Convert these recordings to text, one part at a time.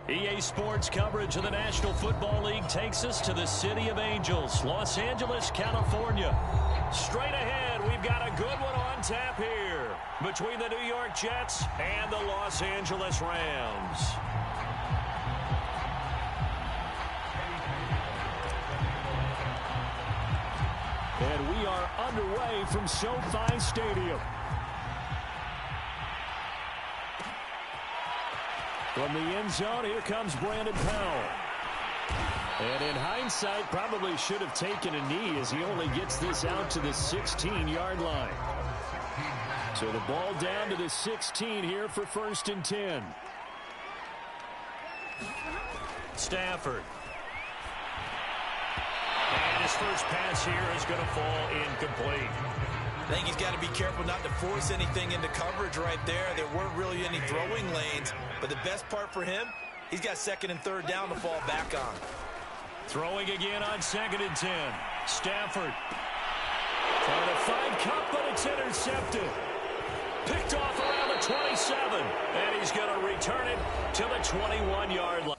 EA Sports coverage of the National Football League takes us to the City of Angels, Los Angeles, California. Straight ahead, we've got a good one on tap here between the New York Jets and the Los Angeles Rams. And we are underway from SoFi Stadium. From the end zone, here comes Brandon Powell. And in hindsight, probably should have taken a knee as he only gets this out to the 16-yard line. So the ball down to the 16 here for 1st and 10. Stafford. And his first pass here is going to fall incomplete. I think he's got to be careful not to force anything into coverage right there. There weren't really any throwing lanes, but the best part for him, he's got 2nd and 3rd down to fall back on. Throwing again on 2nd and 10. Stafford trying to find Cup, but it's intercepted. Picked off around the 27, and he's going to return it to the 21-yard line.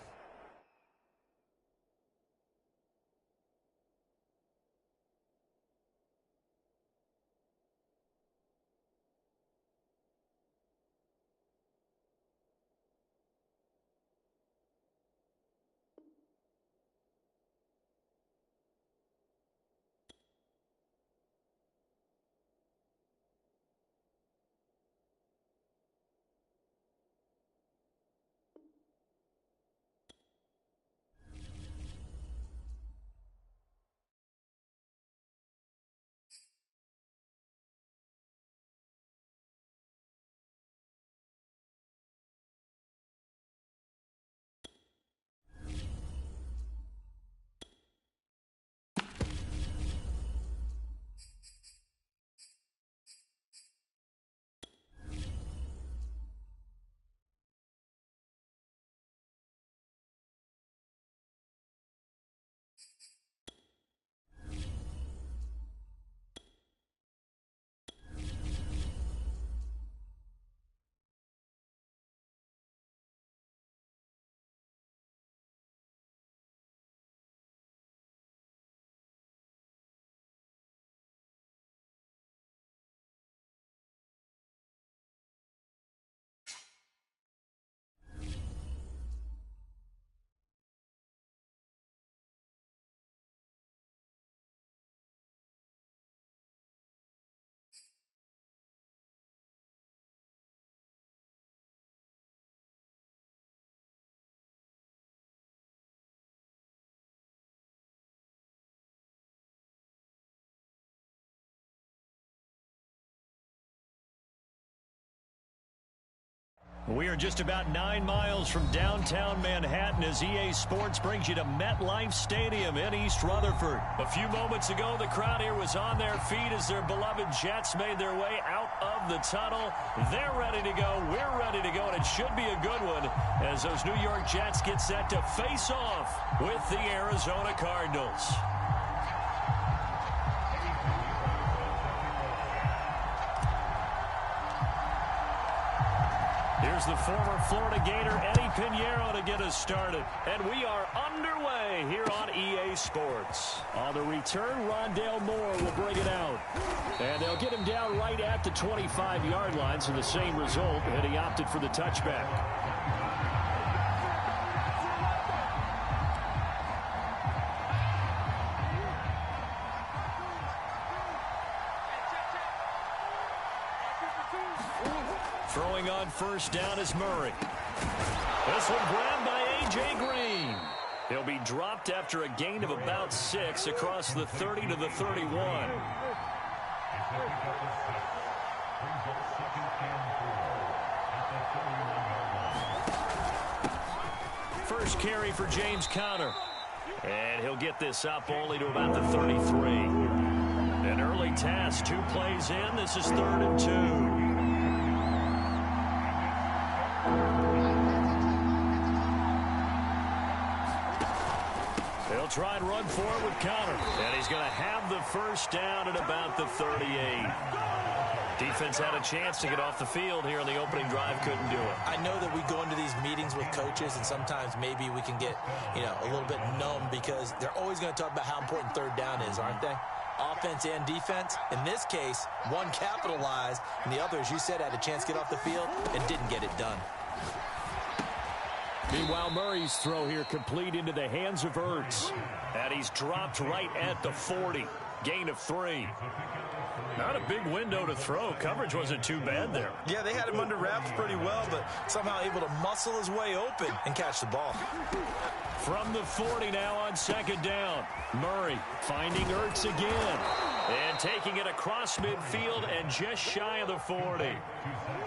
We are just about 9 miles from downtown Manhattan as EA Sports brings you to MetLife Stadium in East Rutherford. A few moments ago, the crowd here was on their feet as their beloved Jets made their way out of the tunnel. They're ready to go. We're ready to go, and it should be a good one as those New York Jets get set to face off with the Arizona Cardinals. Here's the former Florida Gator, Eddie Pinheiro, to get us started. And we are underway here on EA Sports. On the return, Rondale Moore will bring it out. And they'll get him down right at the 25-yard line, so the same result, and he opted for the touchback. Throwing on 1st down is Murray. This one grabbed by A.J. Green. He'll be dropped after a gain of about 6 across the 30 to the 31. First carry for James Conner. And he'll get this up only to about the 33. An early task, 2 plays in. This is 3rd and 2. He'll try and run for it with Conner. And he's going to have the 1st down at about the 38. Defense had a chance to get off the field here on the opening drive, couldn't do it. I know that we go into these meetings with coaches, and sometimes maybe we can get, a little bit numb because they're always going to talk about how important third down is, aren't they? Offense and defense. In this case, one capitalized, and the other, as you said, had a chance to get off the field and didn't get it done. Meanwhile, Murray's throw here complete into the hands of Ertz. And he's dropped right at the 40. Gain of 3. Not a big window to throw. Coverage wasn't too bad there. Yeah, they had him under wraps pretty well, but somehow able to muscle his way open and catch the ball. From the 40 now on second down. Murray finding Ertz again. And taking it across midfield and just shy of the 40.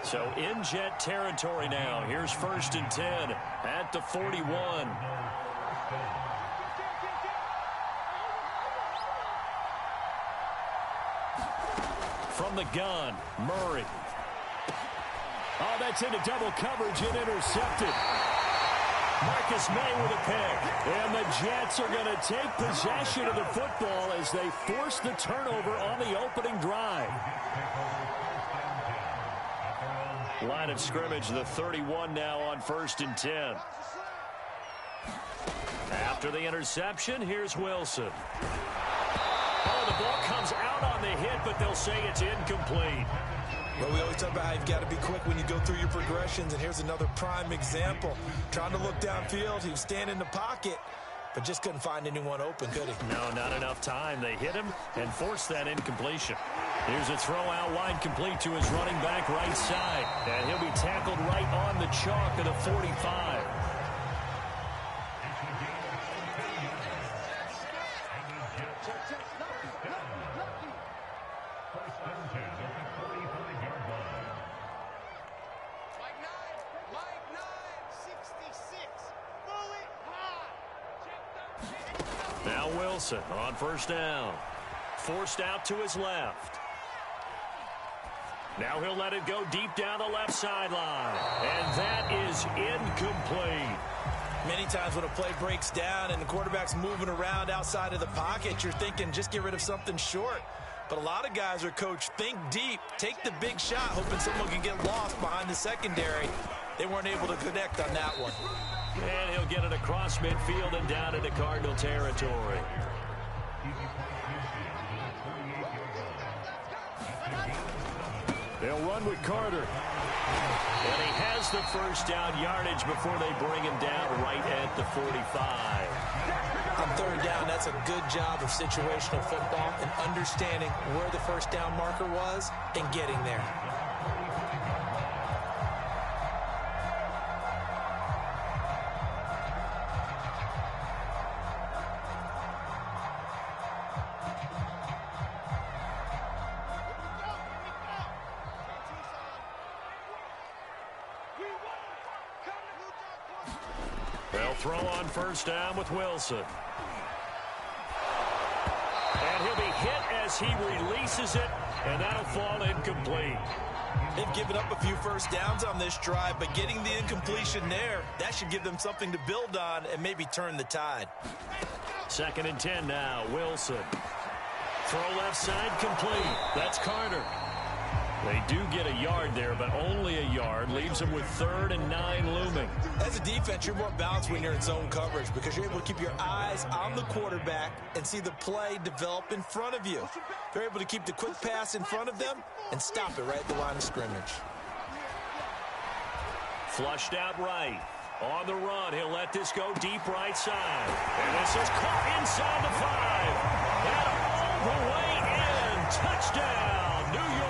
So in jet territory now. Here's 1st and 10 at the 41. From the gun, Murray. Oh, that's into double coverage and intercepted. Marcus May with a pick. And the Jets are going to take possession of the football as they force the turnover on the opening drive. Line of scrimmage, the 31 now on 1st and 10. After the interception, here's Wilson. Oh, the ball comes out on the hit, but they'll say it's incomplete. Well, we always talk about how you've got to be quick when you go through your progressions, and here's another prime example. Trying to look downfield, he was standing in the pocket, but just couldn't find anyone open, could he? No, not enough time. They hit him and forced that incompletion. Here's a throw out wide complete to his running back right side, and he'll be tackled right on the chalk of the 45. Now Wilson on 1st down. Forced out to his left. Now he'll let it go deep down the left sideline. And that is incomplete. Many times when a play breaks down and the quarterback's moving around outside of the pocket, you're thinking just get rid of something short. But a lot of guys are coached, think deep, take the big shot, hoping someone can get lost behind the secondary. They weren't able to connect on that one. And he'll get it across midfield and down into Cardinal territory. They'll run with Carter. And he has the 1st down yardage before they bring him down right at the 45. On 3rd down, that's a good job of situational football and understanding where the 1st down marker was and getting there. They'll throw on 1st down with Wilson. And he'll be hit as he releases it, and that'll fall incomplete. They've given up a few 1st downs on this drive, but getting the incompletion there, that should give them something to build on and maybe turn the tide. 2nd and 10 now, Wilson. Throw left side complete. That's Carter. They do get a yard there, but only a yard. Leaves them with 3rd and 9 looming. As a defense, you're more balanced when you're in zone coverage because you're able to keep your eyes on the quarterback and see the play develop in front of you. They're able to keep the quick pass in front of them and stop it right at the line of scrimmage. Flushed out right. On the run, he'll let this go deep right side. And this is caught inside the 5. And all the way in. Touchdown, New York.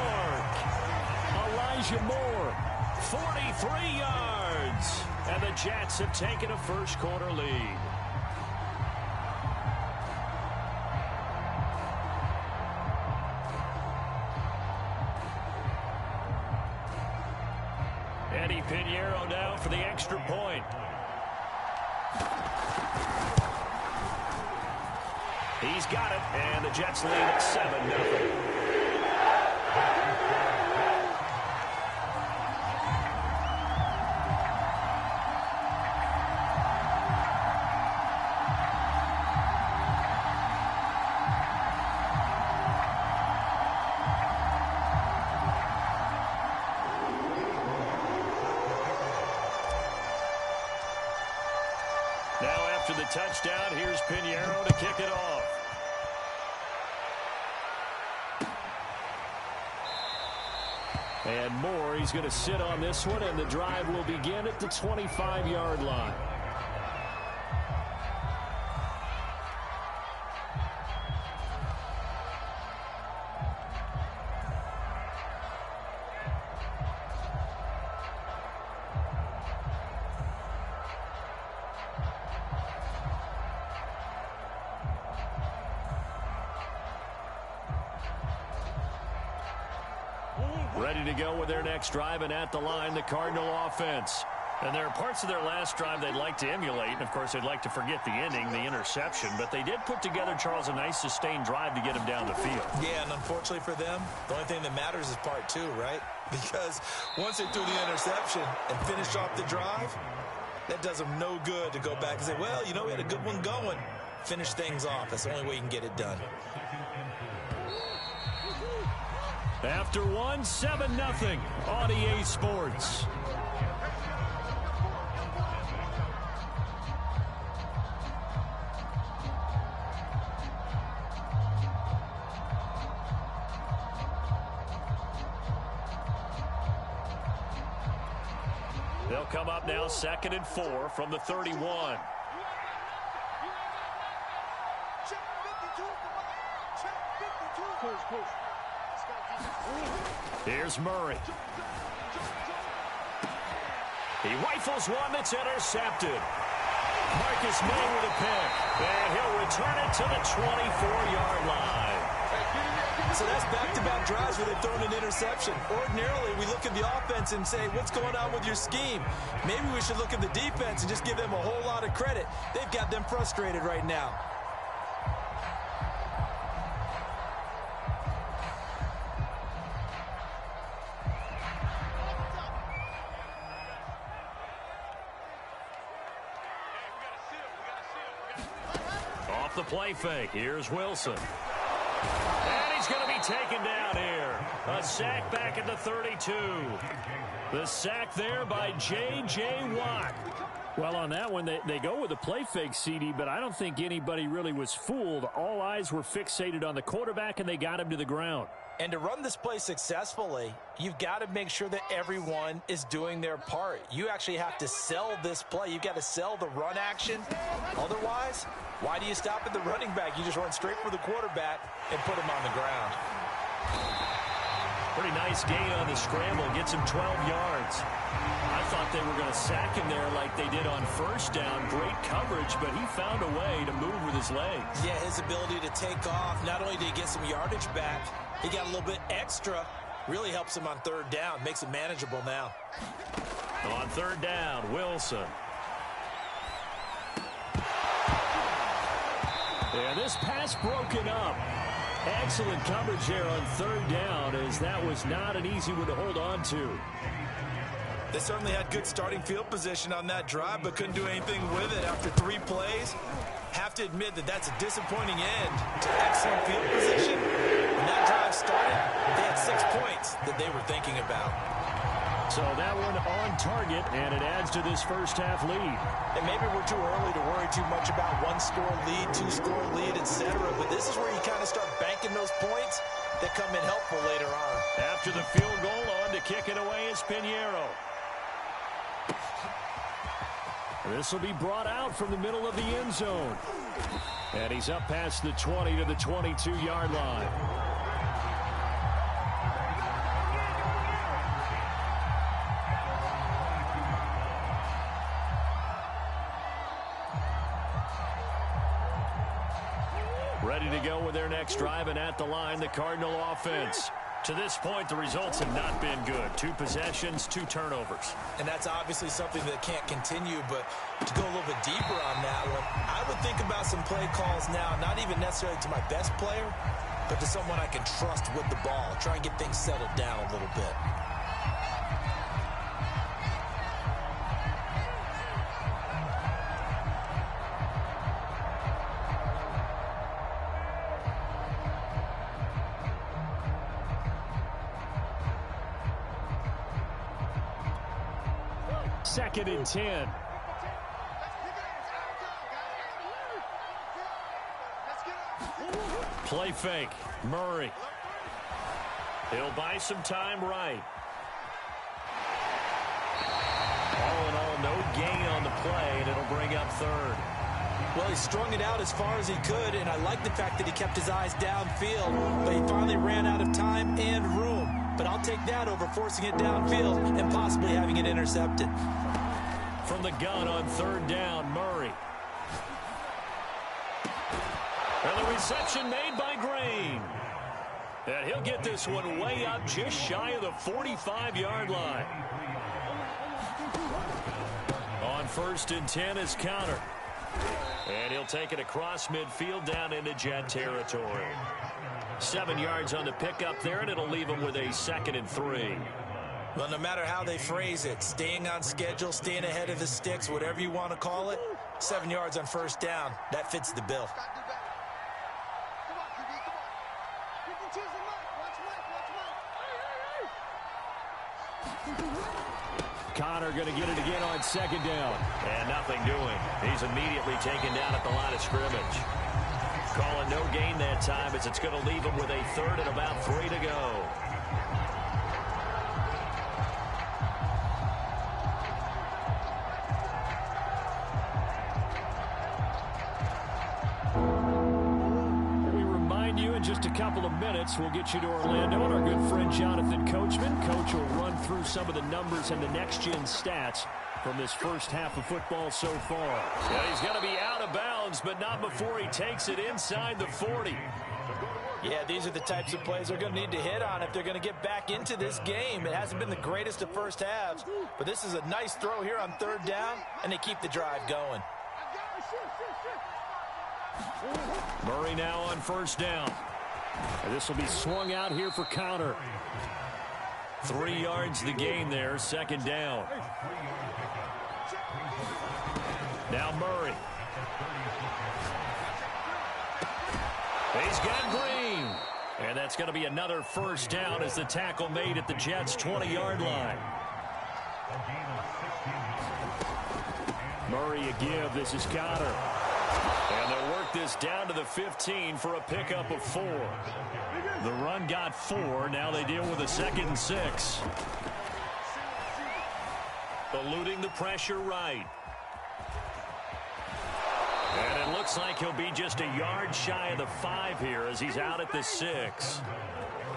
Elijah Moore, 43 yards. And the Jets have taken a 1st quarter lead. Eddie Pinheiro now for the extra point. He's got it, and the Jets lead at 7-0. after the touchdown. Here's Pinheiro to kick it off. And Moore, he's going to sit on this one, and the drive will begin at the 25-yard line. Ready to go with their next drive, and at the line, the Cardinal offense. And there are parts of their last drive they'd like to emulate, and, of course, they'd like to forget the ending, the interception. But they did put together, Charles, a nice sustained drive to get him down the field. Yeah, and unfortunately for them, the only thing that matters is part two, right? Because once they threw the interception and finished off the drive, that does them no good to go back and say, well, you know, we had a good one going. Finish things off. That's the only way you can get it done. After one, 7-0 on EA Sports. They'll come up now 2nd and 4 from the 31. Here's Murray. He rifles one that's intercepted. Marcus May with a pick. And he'll return it to the 24-yard line. So that's back-to-back drives where they've thrown an interception. Ordinarily, we look at the offense and say, what's going on with your scheme? Maybe we should look at the defense and just give them a whole lot of credit. They've got them frustrated right now. Off the play fake. Here's Wilson. And he's going to be taken down here. A sack back at the 32. The sack there by J.J. Watt. Well, on that one, they go with a play fake, CD, but I don't think anybody really was fooled. All eyes were fixated on the quarterback, and they got him to the ground. And to run this play successfully, you've got to make sure that everyone is doing their part. You actually have to sell this play. You've got to sell the run action. Otherwise, why do you stop at the running back? You just run straight for the quarterback and put him on the ground. Pretty nice gain on the scramble. Gets him 12 yards. I thought they were going to sack him there like they did on first down. Great coverage, but he found a way to move with his legs. Yeah, his ability to take off. Not only did he get some yardage back, he got a little bit extra. Really helps him on third down. Makes it manageable now. On third down, Wilson. And this pass broken up. Excellent coverage there on third down, as that was not an easy one to hold on to. They certainly had good starting field position on that drive, but couldn't do anything with it after 3 plays. Have to admit that that's a disappointing end to excellent field position. When that drive started, they had 6 points that they were thinking about. So that one on target, and it adds to this first half lead. And maybe we're too early to worry too much about 1-score lead, 2-score lead, etc. But this is where you kind of start banking those points that come in helpful later on. After the field goal, on to kick it away is Pinheiro. This will be brought out from the middle of the end zone. And he's up past the 20 to the 22-yard line. Ready to go with their next drive, and at the line, the Cardinal offense. To this point, the results have not been good. 2 possessions, 2 turnovers. And that's obviously something that can't continue, but to go a little bit deeper on that one, I would think about some play calls now, not even necessarily to my best player, but to someone I can trust with the ball. Try and get things settled down a little bit. Second and 10. Play fake. Murray. He'll buy some time right. All in all, no gain on the play, and it'll bring up third. Well, he strung it out as far as he could, and I like the fact that he kept his eyes downfield, but he finally ran out of time and room. But I'll take that over forcing it downfield and possibly having it intercepted. From the gun on third down, Murray. And the reception made by Green. And he'll get this one way up just shy of the 45-yard line. On 1st and 10 is Counter. And he'll take it across midfield down into Jet territory. 7 yards on the pickup there, and it'll leave him with a 2nd and 3. Well, no matter how they phrase it, staying on schedule, staying ahead of the sticks, whatever you want to call it, 7 yards on 1st down, that fits the bill. Connor going to get it again on 2nd down. And nothing doing. He's immediately taken down at the line of scrimmage. Calling no gain that time as it's going to leave him with a 3rd and about 3 to go. Just a couple of minutes, we'll get you to Orlando and our good friend Jonathan Coachman. Coach will run through some of the numbers and the next-gen stats from this first half of football so far. Yeah, he's going to be out of bounds, but not before he takes it inside the 40. Yeah, these are the types of plays they're going to need to hit on if they're going to get back into this game. It hasn't been the greatest of first halves, but this is a nice throw here on 3rd down, and they keep the drive going. Murray now on 1st down. And this will be swung out here for Counter. 3 yards the gain there, 2nd down. Now Murray. He's got Green. And that's going to be another 1st down as the tackle made at the Jets' 20-yard line. Murray a give. This is Counter. And they'll work this down to the 15 for a pickup of 4. The run got 4. Now they deal with a 2nd and 6. Eluding the pressure right. And it looks like he'll be just a yard shy of the 5 here as he's out at the 6.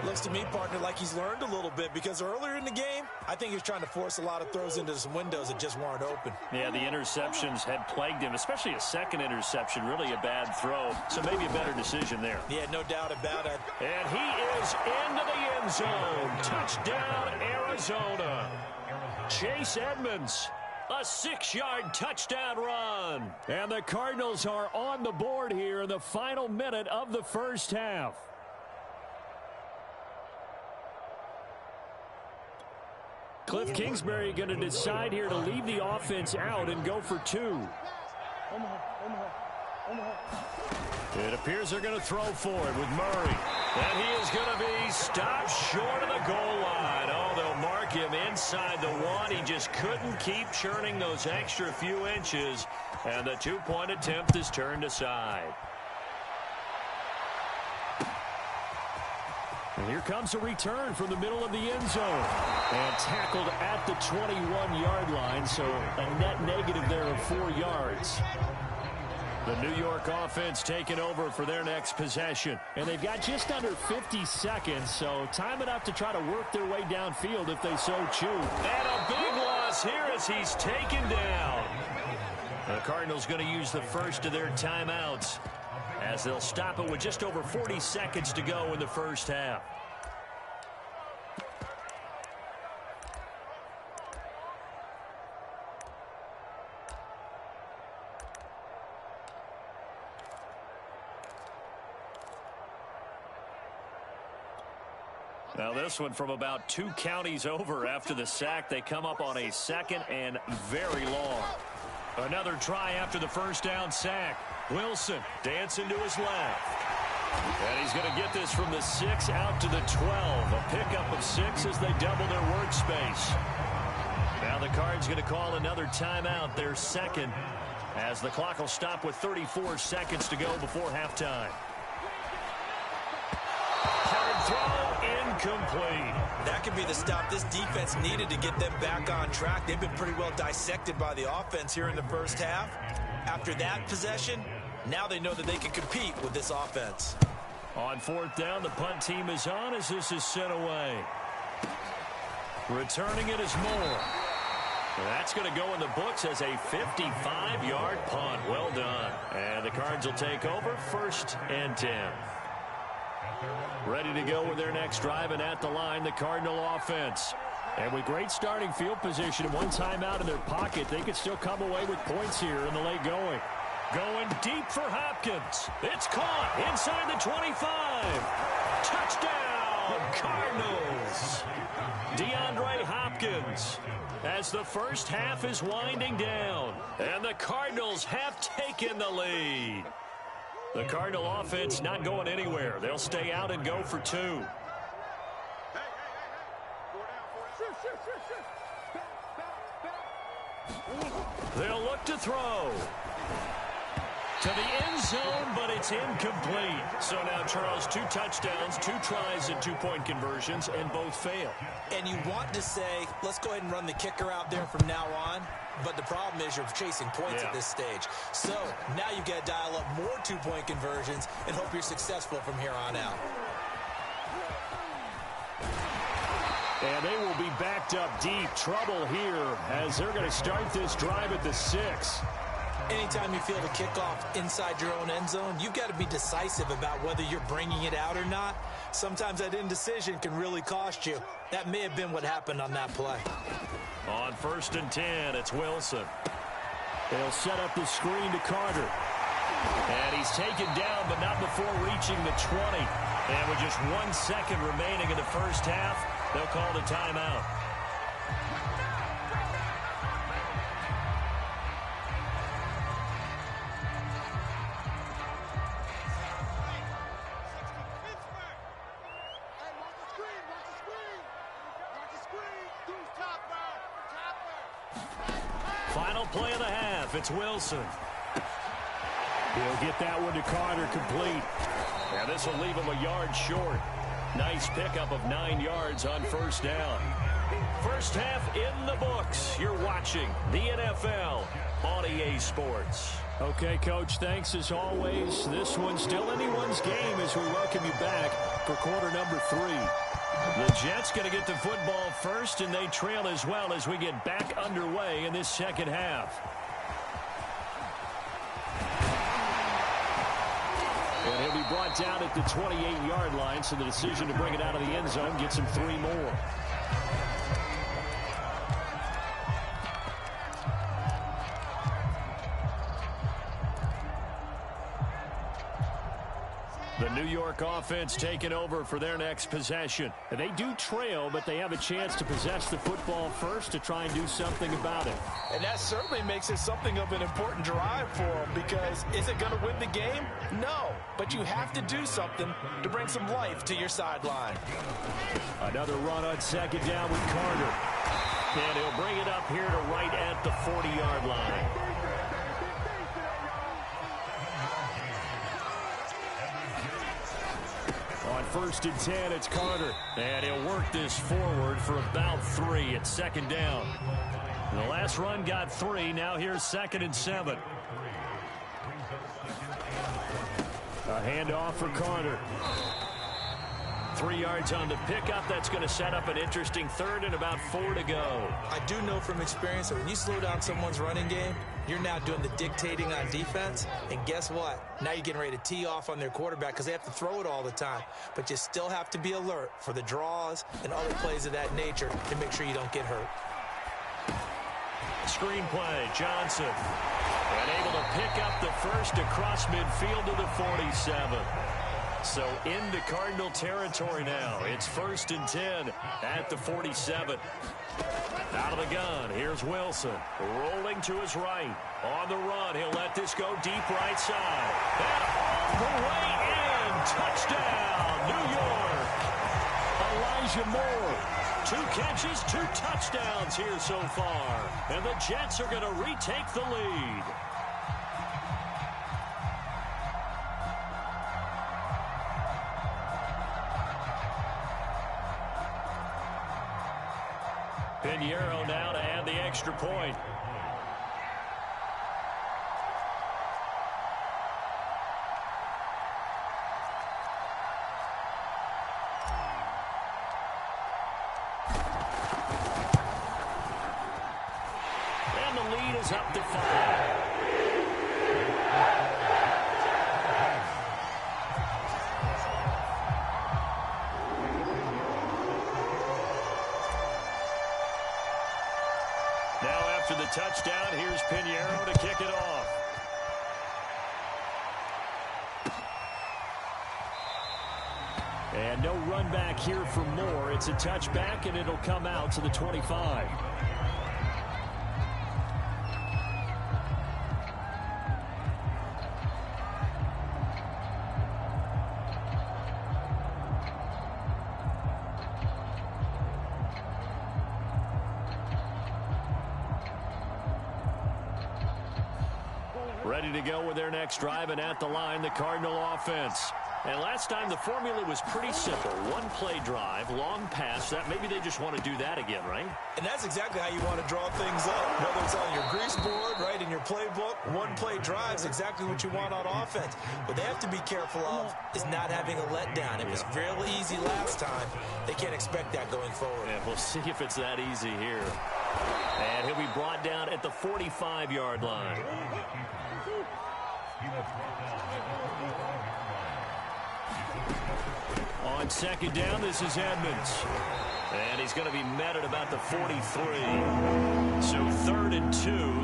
Looks to me, partner, like he's learned a little bit because earlier in the game, I think he was trying to force a lot of throws into some windows that just weren't open. Yeah, the interceptions had plagued him, especially a 2nd interception, really a bad throw. So maybe a better decision there. Yeah, no doubt about it. And he is into the end zone. Touchdown, Arizona. Chase Edmonds. A 6-yard touchdown run. And the Cardinals are on the board here in the final minute of the first half. Cliff Kingsbury going to decide here to leave the offense out and go for 2. It appears they're going to throw for it with Murray. And he is going to be stopped short of the goal line. Oh, they'll mark him inside the 1. He just couldn't keep churning those extra few inches. And the 2-point attempt is turned aside. And here comes a return from the middle of the end zone. And tackled at the 21-yard line, so a net negative there of 4 yards. The New York offense taking over for their next possession. And they've got just under 50 seconds, so time enough to try to work their way downfield if they so choose. And a big loss here as he's taken down. The Cardinals going to use the first of their timeouts as they'll stop it with just over 40 seconds to go in the first half. Now this one from about 2 counties over after the sack. They come up on a 2nd and very long. Another try after the first down sack. Wilson dancing to his left. And he's going to get this from the 6 out to the 12. A pickup of 6 as they double their workspace. Now the Cards going to call another timeout, their 2nd, as the clock will stop with 34 seconds to go before halftime. throw incomplete. That could be the stop this defense needed to get them back on track. They've been pretty well dissected by the offense here in the first half. After that possession, now they know that they can compete with this offense. On fourth down, the punt team is on as this is sent away. Returning it is Moore. That's going to go in the books as a 55-yard punt. Well done. And the Cards will take over 1st and 10. Ready to go with their next drive, and at the line, the Cardinal offense. And with great starting field position and one timeout in their pocket, they could still come away with points here in the late going. Going deep for Hopkins. It's caught inside the 25. Touchdown, Cardinals. DeAndre Hopkins as the first half is winding down. And the Cardinals have taken the lead. The Cardinal offense not going anywhere. They'll stay out and go for 2. They'll look to throw. To the end zone, but it's incomplete. So now, Charles, 2 touchdowns, 2 tries and 2-point conversions, and both fail. And you want to say, let's go ahead and run the kicker out there from now on. But the problem is you're chasing points at this stage. So now you've got to dial up more 2-point conversions and hope you're successful from here on out. And they will be backed up deep. Trouble here as they're going to start this drive at the 6. Anytime you feel the kickoff inside your own end zone, you've got to be decisive about whether you're bringing it out or not. Sometimes that indecision can really cost you. That may have been what happened on that play. On 1st and 10, it's Wilson. They'll set up the screen to Carter. And he's taken down, but not before reaching the 20. And with just 1 second remaining in the first half, they'll call the timeout. Final play of the half. It's Wilson. He'll get that one to Carter complete. And this will leave him a yard short. Nice pickup of 9 yards on 1st down. First half in the books. You're watching the NFL on EA Sports. Okay, Coach, thanks as always. This one's still anyone's game as we welcome you back for quarter number 3. The Jets going to get the football first, and they trail as well as we get back underway in this second half. And he'll be brought down at the 28-yard line, so the decision to bring it out of the end zone gets him 3 more. The New York offense taking over for their next possession. And they do trail, but they have a chance to possess the football first to try and do something about it. And that certainly makes it something of an important drive for them, because is it going to win the game? No, but you have to do something to bring some life to your sideline. Another run on 2nd down with Carter. And he'll bring it up here to right at the 40-yard line. On 1st and 10, it's Carter. And he'll work this forward for about 3 at 2nd down. And the last run got 3. Now here's 2nd and 7. A handoff for Carter. 3 yards on the pickup. That's going to set up an interesting 3rd and about 4 to go. I do know from experience that when you slow down someone's running game, you're now doing the dictating on defense. And guess what? Now you're getting ready to tee off on their quarterback because they have to throw it all the time. But you still have to be alert for the draws and other plays of that nature to make sure you don't get hurt. Screen play, Johnson. And able to pick up the first across midfield to the 47. So into Cardinal territory now. It's 1st and 10 at the 47. Out of the gun, here's Wilson. Rolling to his right. On the run, he'll let this go deep right side. And all the way in. Touchdown, New York. Elijah Moore. 2 catches, 2 touchdowns here so far. And the Jets are going to retake the lead. Pinheiro now to add the extra point. And the lead is up to 5. After the touchdown, here's Pinheiro to kick it off. And no run back here for Moore. It's a touchback, and it'll come out to the 25. Ready to go with their next drive, and at the line, the Cardinal offense. And last time, the formula was pretty simple. One-play drive, long pass. That maybe they just want to do that again, right? And that's exactly how you want to draw things up. Whether it's on your grease board, right, in your playbook, one-play drive is exactly what you want on offense. What they have to be careful of is not having a letdown. It was real easy last time. They can't expect that going forward. Yeah, we'll see if it's that easy here. And he'll be brought down at the 45-yard line. On second down, this is Edmonds. And he's going to be met at about the 43. So 3rd and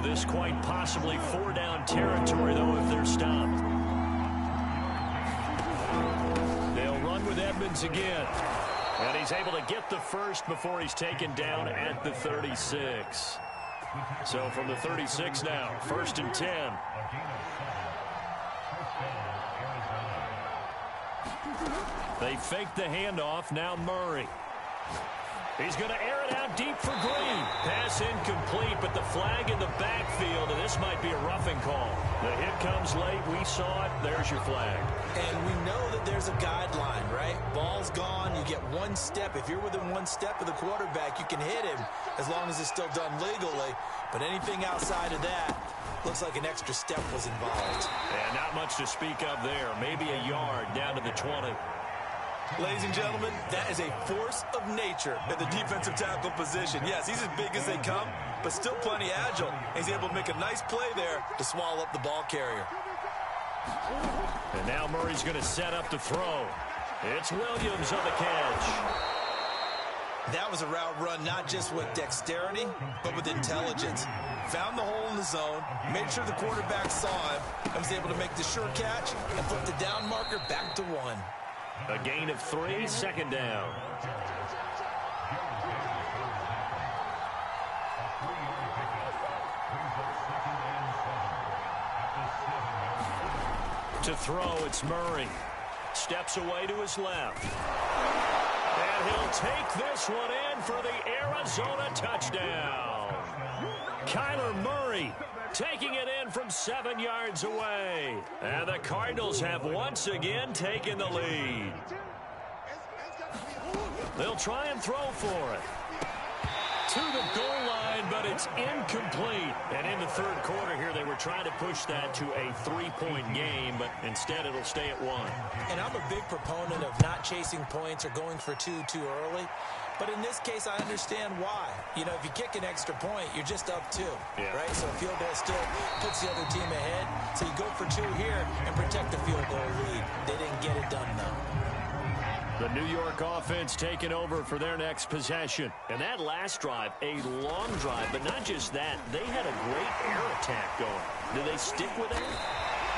2. This quite possibly 4-down territory, though, if they're stopped. They'll run with Edmonds again. And he's able to get the first before he's taken down at the 36. So from the 36 now, 1st and 10. They fake the handoff. Now Murray. He's going to air it out deep for Green. Pass incomplete, but the flag in the backfield, and this might be a roughing call. The hit comes late. We saw it. There's your flag. And we know that there's a guideline, right? Ball's gone. You get one step. If you're within one step of the quarterback, you can hit him as long as it's still done legally. But anything outside of that looks like an extra step was involved. And not much to speak of there. Maybe a yard down to the 20. Ladies and gentlemen, that is a force of nature in the defensive tackle position. Yes, he's as big as they come, but still plenty agile. He's able to make a nice play there to swallow up the ball carrier. And now Murray's going to set up to throw. It's Williams on the catch. That was a route run not just with dexterity, but with intelligence. Found the hole in the zone, made sure the quarterback saw him, and was able to make the sure catch and put the down marker back to 1. A gain of 3, 2nd down. To throw, it's Murray. Steps away to his left. And he'll take this one in for the Arizona touchdown. Kyler Murray taking it in from 7 yards away. And the Cardinals have once again taken the lead. They'll try and throw for it. To the goal line, but it's incomplete. And in the 3rd quarter here, they were trying to push that to a 3-point game, but instead it'll stay at 1. And I'm a big proponent of not chasing points or going for 2 too early. But in this case, I understand why. You know, if you kick an extra point, you're just up 2, right? So a field goal still puts the other team ahead. So you go for 2 here and protect the field goal lead. They didn't get it done, though. The New York offense taking over for their next possession. And that last drive, a long drive, but not just that. They had a great air attack going. Do they stick with it?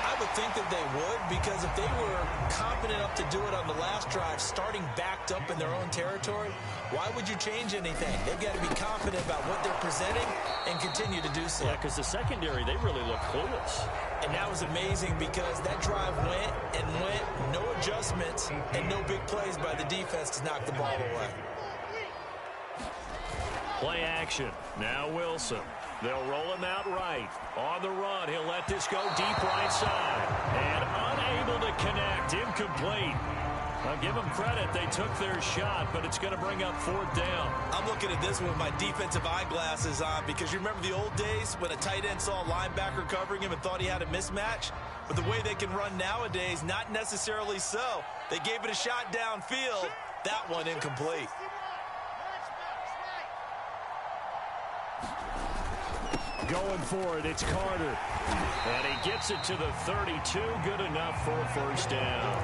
I would think that they would, because if they were confident enough to do it on the last drive, starting backed up in their own territory, why would you change anything? They've got to be confident about what they're presenting and continue to do so. Yeah, because the secondary, they really look clueless. And that was amazing because that drive went and went, no adjustments, and no big plays by the defense to knock the ball away. Play action. Now Wilson. They'll roll him out right. On the run, he'll let this go deep right side. And unable to connect. Incomplete. I'll give them credit. They took their shot, but it's going to bring up fourth down. I'm looking at this one with my defensive eyeglasses on because you remember the old days when a tight end saw a linebacker covering him and thought he had a mismatch? But the way they can run nowadays, not necessarily so. They gave it a shot downfield. That one incomplete. Going for it, it's Carter. And he gets it to the 32. Good enough for a first down.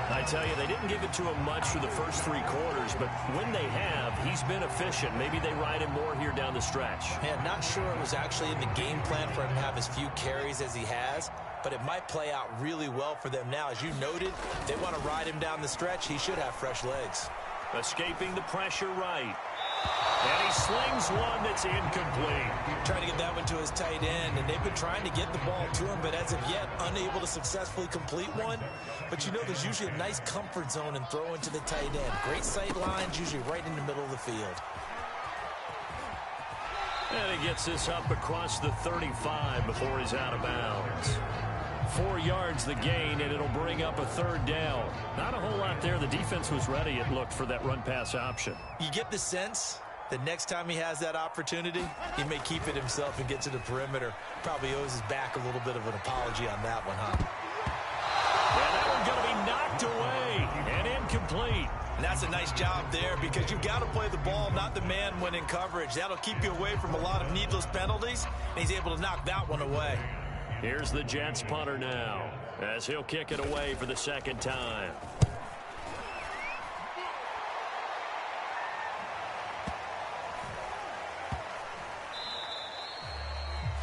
I tell you, they didn't give it to him much for the first 3 quarters, but when they have, he's been efficient. Maybe they ride him more here down the stretch. Yeah, not sure it was actually in the game plan for him to have as few carries as he has, but it might play out really well for them now. As you noted, if they want to ride him down the stretch, he should have fresh legs. Escaping the pressure right. And he slings one that's incomplete. Trying to get that one to his tight end, and they've been trying to get the ball to him, but as of yet, unable to successfully complete one. But you know there's usually a nice comfort zone in throwing to the tight end. Great sight lines, usually right in the middle of the field. And he gets this up across the 35 before he's out of bounds. 4 yards the gain, and it'll bring up a third down. Not a whole lot there. The defense was ready, it looked, for that run-pass option. You get the sense that next time he has that opportunity, he may keep it himself and get to the perimeter. Probably owes his back a little bit of an apology on that one, huh? And that one's going to be knocked away and incomplete. And that's a nice job there because you've got to play the ball, not the man when in coverage. That'll keep you away from a lot of needless penalties, and he's able to knock that one away. Here's the Jets punter now as he'll kick it away for the second time.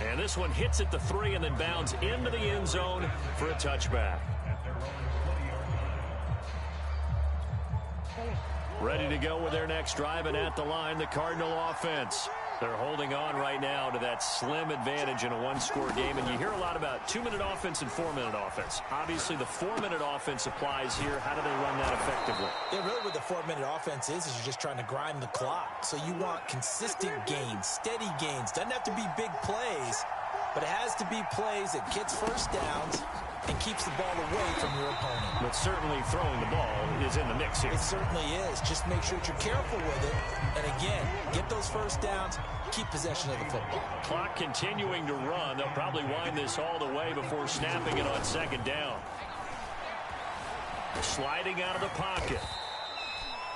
And this one hits at the 3 and then bounds into the end zone for a touchback. Ready to go with their next drive, and at the line, the Cardinal offense. They're holding on right now to that slim advantage in a one-score game, and you hear a lot about 2-minute offense and 4-minute offense. Obviously, the 4-minute offense applies here. How do they run that effectively? Yeah, really what the 4-minute offense is you're just trying to grind the clock. So you want consistent gains, steady gains. Doesn't have to be big plays, but it has to be plays that gets first downs and keeps the ball away from your opponent. But certainly throwing the ball is in the mix here. It certainly is. Just make sure that you're careful with it. And again, get those first downs, keep possession of the football. Clock continuing to run. They'll probably wind this all the way before snapping it on second down. Sliding out of the pocket.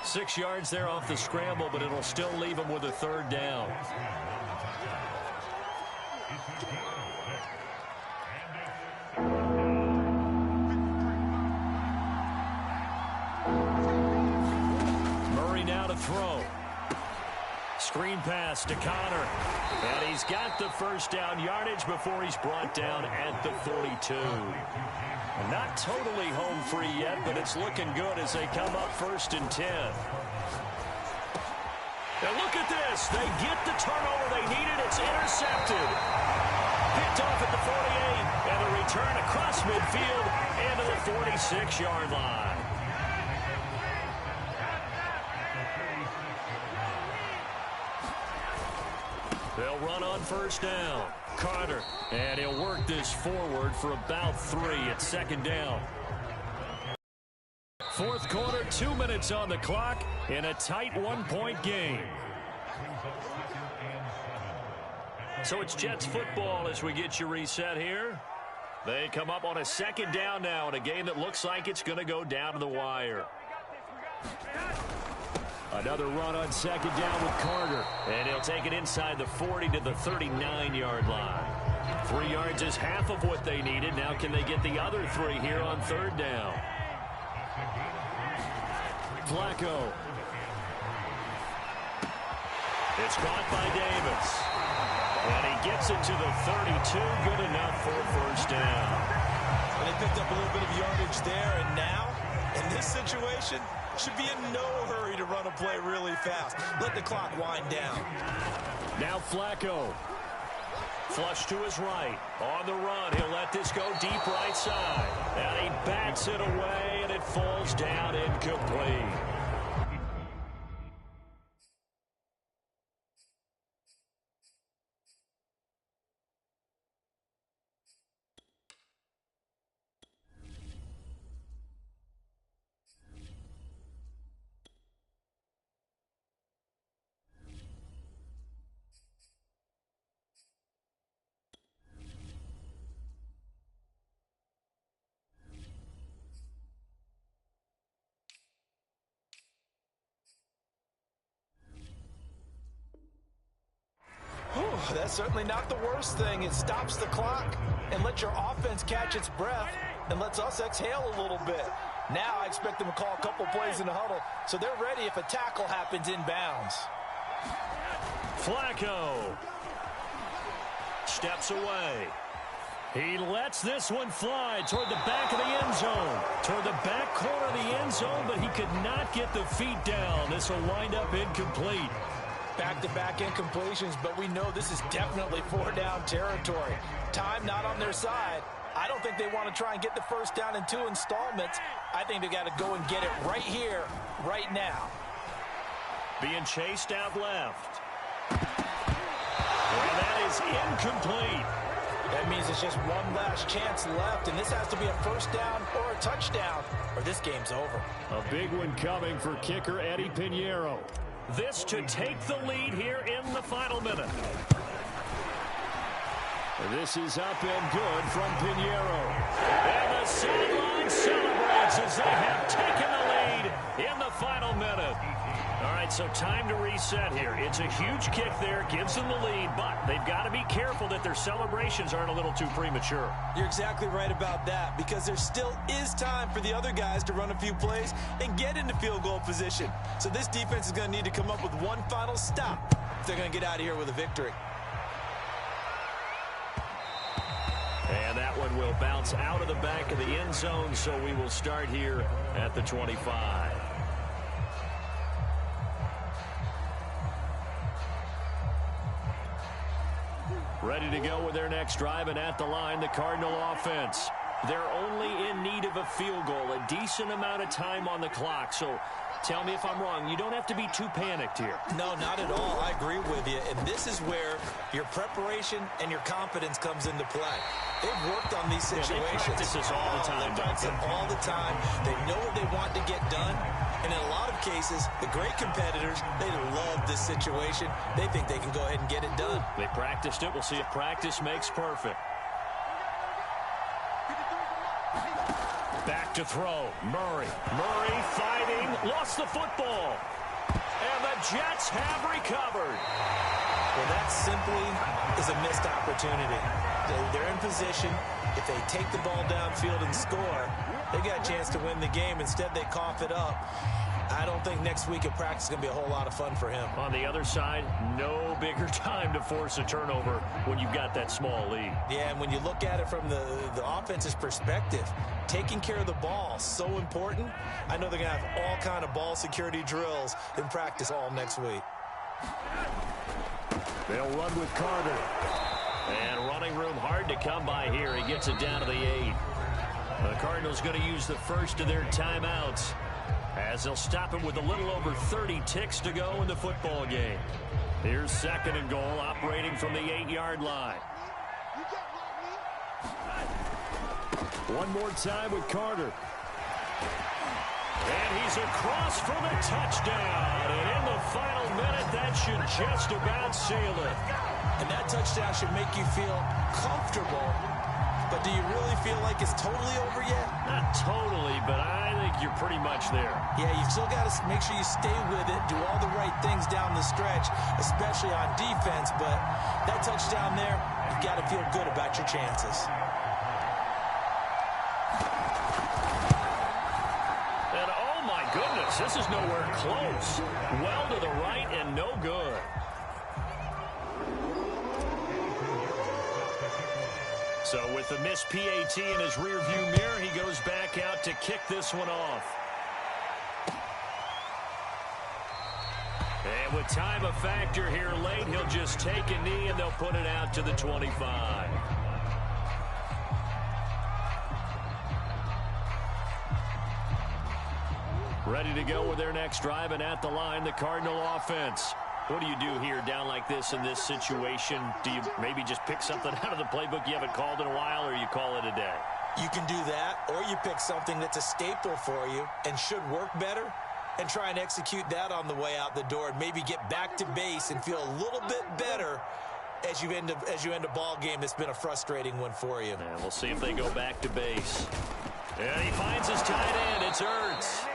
6 yards there off the scramble, but it'll still leave him with a third down. Throw. Screen pass to Connor. And he's got the first down yardage before he's brought down at the 42. Not totally home free yet, but it's looking good as they come up 1st and 10. Now look at this. They get the turnover they needed. It's intercepted. Picked off at the 48. And a return across midfield into the 46-yard line. They'll run on first down. Carter. And he'll work this forward for about 3 at second down. Fourth quarter, 2 minutes on the clock in a tight 1-point game. So it's Jets football as we get you reset here. They come up on a second down now in a game that looks like it's going to go down to the wire. Another run on second down with Carter. And he'll take it inside the 40 to the 39-yard line. 3 yards is half of what they needed. Now can they get the other 3 here on third down? Flacco. It's caught by Davis. And he gets it to the 32. Good enough for a first down. And they picked up a little bit of yardage there, and now, in this situation, should be in no hurry to run a play really fast. Let the clock wind down. Now Flacco. Flush to his right. On the run, he'll let this go deep right side. And he backs it away, and it falls down incomplete. Oh, that's certainly not the worst thing. It stops the clock and lets your offense catch its breath and lets us exhale a little bit. Now I expect them to call a couple plays in the huddle so they're ready if a tackle happens inbounds. Flacco steps away. He lets this one fly toward the back of the end zone. Toward the back corner of the end zone, but he could not get the feet down. This will wind up incomplete. Back-to-back incompletions, but we know this is definitely four-down territory. Time not on their side. I don't think they want to try and get the first down in 2 installments. I think they got to go and get it right here, right now. Being chased out left. And that is incomplete. That means it's just one last chance left, and this has to be a first down or a touchdown, or this game's over. A big one coming for kicker Eddie Pinheiro. This to take the lead here in the final minute. This is up and good from Pinheiro. And the sideline celebrates as they have taken the lead in the final minute. All right, so time to reset here. It's a huge kick there, gives them the lead, but they've got to be careful that their celebrations aren't a little too premature. You're exactly right about that, because there still is time for the other guys to run a few plays and get into field goal position. So this defense is going to need to come up with one final stop if they're going to get out of here with a victory. And that one will bounce out of the back of the end zone, so we will start here at the 25. Ready to go with their next drive, and at the line, the Cardinal offense. They're only in need of a field goal, a decent amount of time on the clock. So tell me if I'm wrong. You don't have to be too panicked here. No, not at all. I agree with you. And this is where your preparation and your confidence comes into play. They've worked on these situations. They practice this all the time. They practice it all the time. They know what they want to get done. And in a lot of cases, the great competitors, they love this situation. They think they can go ahead and get it done. They practiced it. We'll see if practice makes perfect. Back to throw. Murray fighting. Lost the football. And the Jets have recovered. Well, that simply is a missed opportunity. They're in position. If they take the ball downfield and score, they got a chance to win the game. Instead, they cough it up. I don't think next week at practice is going to be a whole lot of fun for him. On the other side, no bigger time to force a turnover when you've got that small lead. Yeah, and when you look at it from the offense's perspective, taking care of the ball, so important. I know they're going to have all kind of ball security drills in practice all next week. They'll run with Carter. And running room hard to come by here. He gets it down to the 8. The Cardinals going to use the first of their timeouts, as they'll stop it with a little over 30 ticks to go in the football game. Here's 2nd and goal, operating from the 8-yard line. One more time with Carter. And he's across for the touchdown. And in the final minute, that should just about seal it. And that touchdown should make you feel comfortable. But do you really feel like it's totally over yet? Not totally, but I think you're pretty much there. Yeah, you've still got to make sure you stay with it, do all the right things down the stretch, especially on defense. But that touchdown there, you've got to feel good about your chances. And oh my goodness, this is nowhere close. Well to the right and no good. So with the missed PAT in his rearview mirror, he goes back out to kick this one off. And with time a factor here late, he'll just take a knee and they'll put it out to the 25. Ready to go with their next drive, and at the line, the Cardinal offense. What do you do here down like this in this situation? Do you maybe just pick something out of the playbook you haven't called in a while, or you call it a day? You can do that, or you pick something that's a staple for you and should work better and try and execute that on the way out the door and maybe get back to base and feel a little bit better as you end a ball game that's been a frustrating one for you. And we'll see if they go back to base. And he finds his tight end. It's Ertz.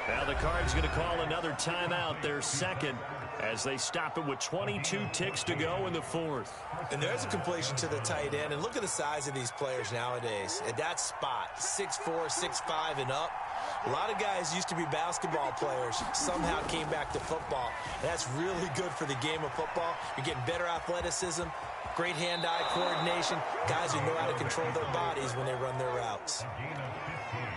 Now the Cards going to call another timeout, their second. as they stop it with 22 ticks to go in the fourth. And there's a completion to the tight end. And look at the size of these players nowadays. At that spot, 6'4", 6'5", and up. A lot of guys used to be basketball players, somehow came back to football. That's really good for the game of football. You're getting better athleticism, great hand-eye coordination, guys who know how to control their bodies when they run their routes.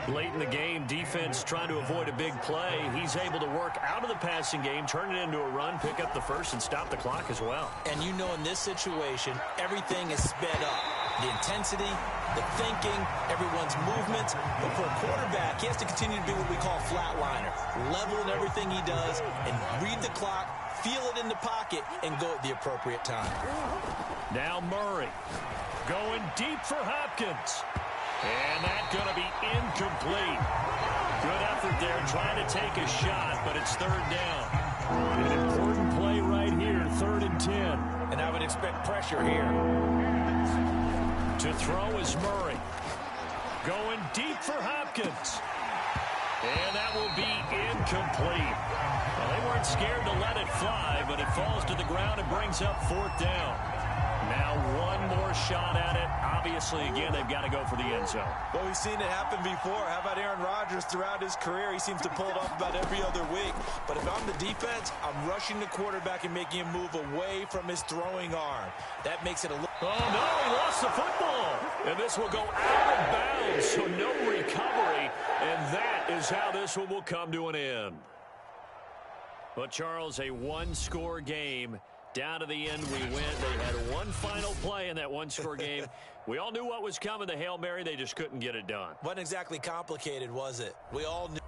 Late in the game, defense trying to avoid a big play. He's able to work out of the passing game, turn it into a run, pick up the first, and stop the clock as well. And you know in this situation, everything is sped up. The intensity, the thinking, everyone's movements. But for a quarterback, he has to continue to be what we call flatliner. Level in everything he does and read the clock, feel it in the pocket, and go at the appropriate time. Now Murray going deep for Hopkins. And that's going to be incomplete. Good effort there trying to take a shot, but it's third down. An important play right here, 3rd and 10. And I would expect pressure here. To throw is Murray. Going deep for Hopkins. And that will be incomplete. Well, they weren't scared to let it fly, but it falls to the ground and brings up 4th down. Now one more shot at it. Obviously, again, they've got to go for the end zone. Well, we've seen it happen before. How about Aaron Rodgers throughout his career? He seems to pull it off about every other week. But if I'm the defense, I'm rushing the quarterback and making him move away from his throwing arm. That makes it a little... Oh, no, he lost the football. And this will go out of bounds, so no recovery. And that is how this one will come to an end. But, Charles, a one-score game. Down to the end we went. They had one final play in that one-score game. We all knew what was coming, the Hail Mary. They just couldn't get it done. Wasn't exactly complicated, was it? We all knew.